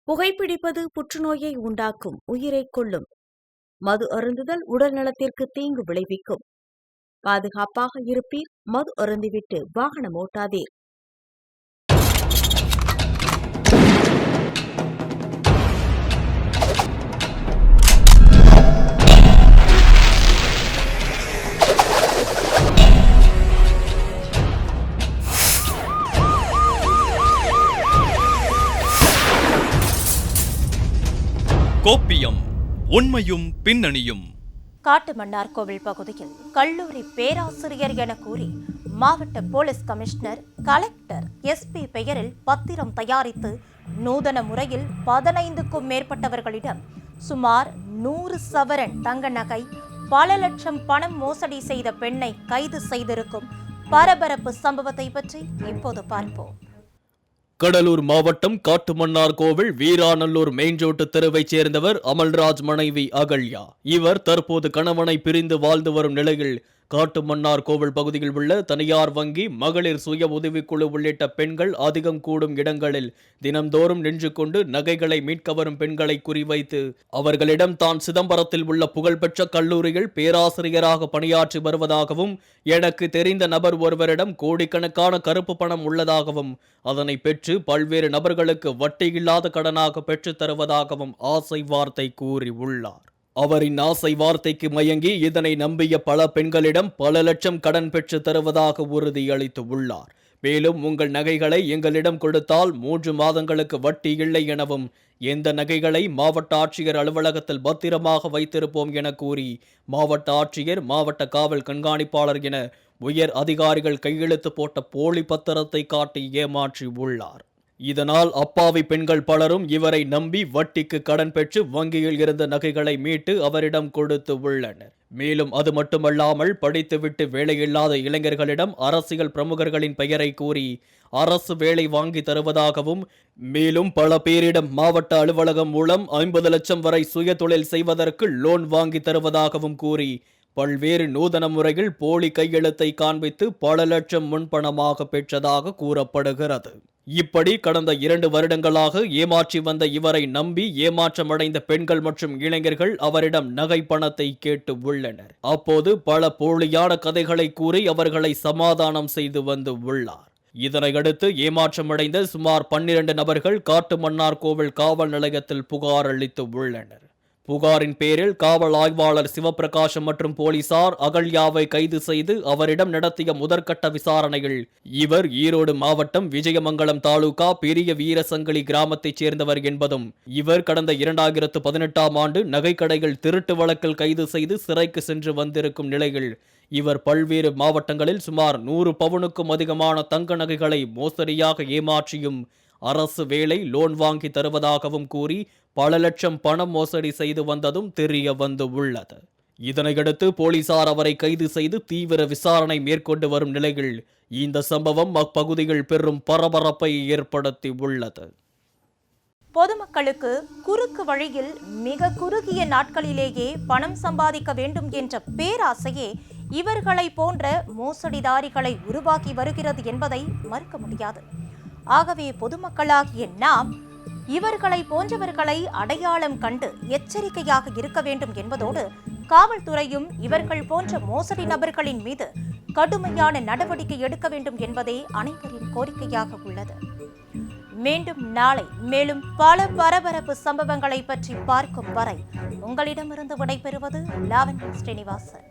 புகைப்பிடிப்பது புற்றுநோயை உண்டாக்கும், உயிரைக் கொல்லும். மது அருந்துதல் உடல் நலத்திற்கு தீங்கு விளைவிக்கும். பாதுகாப்பாக இருப்பீர், மது அருந்திவிட்டு வாகனம் ஓட்டாதீர். கோப்பியம், உண்மையும் பின்னணியும். காட்டுமன்னார்கோவில் பகுதியில் கல்லூரி பேராசிரியர் என கூறி மாவட்ட போலீஸ் கமிஷனர், கலெக்டர், எஸ்பி பெயரில் பத்திரம் தயாரித்து நூதன முறையில் 15க்கும் மேற்பட்டவர்களிடம் சுமார் 100 சவரன் தங்க நகை, பல லட்சம் பணம் மோசடி செய்த பெண்ணை கைது செய்திருக்கும் பரபரப்பு சம்பவத்தை பற்றி இப்போது பார்ப்போம். கடலூர் மாவட்டம் காட்டுமன்னார்கோவில் வீராநல்லூர் மெயின்ரோட்டு தெருவைச் சேர்ந்தவர் அமல்ராஜ் மனைவி அகல்யா. இவர் தற்போது கணவனை பிரிந்து வாழ்ந்து வரும் நிலையில் காட்டுமன்னார்கோவில் பகுதியில் உள்ள தனியார் வங்கி, மகளிர் சுய உதவிக்குழு உள்ளிட்ட பெண்கள் அதிகம் கூடும் இடங்களில் தினம்தோறும் நின்று கொண்டு நகைகளை மீட்க வரும் பெண்களை குறிவைத்து அவர்களிடம் தான் சிதம்பரத்தில் உள்ள புகழ்பெற்ற கல்லூரியில் பேராசிரியராக பணியாற்றி வருவதாகவும், எனக்கு தெரிந்த நபர் ஒருவரிடம் கோடிக்கணக்கான கருப்பு பணம் உள்ளதாகவும், அதனை பெற்று பல்வேறு நபர்களுக்கு வட்டியில்லாத கடனாக பெற்றுத் தருவதாகவும் ஆசை வார்த்தை கூறி உள்ளார். அவரின் ஆசை வார்த்தைக்கு மயங்கி இதனை நம்பிய பல பெண்களிடம் பல லட்சம் கடன் பெற்று தருவதாக உறுதியளித்து உள்ளார். மேலும் உங்கள் நகைகளை எங்களிடம் கொடுத்தால் 3 மாதங்களுக்கு வட்டி இல்லை எனவும், எந்த நகைகளை மாவட்ட ஆட்சியர் அலுவலகத்தில் பத்திரமாக வைத்திருப்போம் என கூறி மாவட்ட ஆட்சியர், மாவட்ட காவல் கண்காணிப்பாளர் என உயர் அதிகாரிகள் கையெழுத்து போட்ட போலி பத்திரத்தை காட்டி ஏமாற்றி உள்ளார். இதனால் அப்பாவி பெண்கள் பலரும் இவரை நம்பி வட்டிக்கு கடன் பெற்று வங்கியில் இருந்த நகைகளை மீட்டு அவரிடம் கொடுத்து உள்ளனர். மேலும் அது மட்டுமல்லாமல் படித்துவிட்டு வேலையில்லாத இளைஞர்களிடம் அரசியல் பிரமுகர்களின் பெயரை கூறி அரசு வேலை வாங்கி தருவதாகவும், மேலும் பல பேரிடம் மாவட்ட அலுவலகம் மூலம் 50 லட்சம் வரை சுய தொழில் செய்வதற்கு லோன் வாங்கி தருவதாகவும் கூறி பல்வேறு நூதன முறையில் போலி கையெழுத்தை காண்பித்து பல லட்சம் முன்பணமாக பெற்றதாக கூறப்படுகிறது. இப்படி கடந்த 2 வருடங்களாக ஏமாற்றி வந்த இவரை நம்பி ஏமாற்றமடைந்த பெண்கள் மற்றும் இளைஞர்கள் அவரிடம் நகை பணத்தை கேட்டு உள்ளனர். அப்போது பல போலியான கதைகளை கூறி அவர்களை சமாதானம் செய்து வந்து உள்ளார். இதனையடுத்து ஏமாற்றமடைந்த சுமார் 12 நபர்கள் காட்டுமன்னார்கோவில் காவல் நிலையத்தில் புகார் அளித்து உள்ளனர். புகாரின் பேரில் காவல் ஆய்வாளர் சிவபிரகாசம் மற்றும் போலீசார் அகல்யாவை கைது செய்து அவரிடம் நடத்திய முதற்கட்ட விசாரணையில் இவர் ஈரோடு மாவட்டம் விஜயமங்கலம் தாலுகா பெரிய வீரசங்கிலி கிராமத்தைச் சேர்ந்தவர் என்பதும், இவர் கடந்த 2018ஆம் ஆண்டு நகைக்கடைகள் திருட்டு வழக்கில் கைது செய்து சிறைக்கு சென்று வந்திருக்கும் நிலையில் இவர் பல்வேறு மாவட்டங்களில் சுமார் 100 பவுனுக்கும் அதிகமான தங்க நகைகளை மோசடியாக ஏமாற்றியும் அரசு வேலை லோன் வாங்கி தருவதாகவும் கூறி பல லட்சம் பணம் மோசடி செய்து வந்ததும் தெரிய வந்து உள்ளது. இதனையடுத்து போலீசார் அவரை கைது செய்து தீவிர விசாரணை மேற்கொண்டு வரும் நிலையில் இந்த சம்பவம் அப்பகுதியில் பெரும் பரபரப்பை ஏற்படுத்தி உள்ளது. பொதுமக்களுக்கு குறுக்கு வழியில் மிக குறுகிய நாட்களிலேயே பணம் சம்பாதிக்க வேண்டும் என்ற பேராசையே இவர்களை போன்ற மோசடிதாரிகளை உருவாக்கி வருகிறது என்பதை மறுக்க முடியாது. ஆகவே பொதுமக்களாகிய நாம் இவர்களை போன்றவர்களை அடையாளம் கண்டு எச்சரிக்கையாக இருக்க வேண்டும் என்பதோடு காவல்துறையும் இவர்கள் போன்ற மோசடி நபர்களின் மீது கடுமையான நடவடிக்கை எடுக்க வேண்டும் என்பதே அனைவரின் கோரிக்கையாக உள்ளது. மீண்டும் நாளை மேலும் பல பரபரப்பு சம்பவங்களை பற்றி பார்க்கும் வரை உங்களிடமிருந்து விடைபெறுவது லாவண்யா ஸ்ரீனிவாசன்.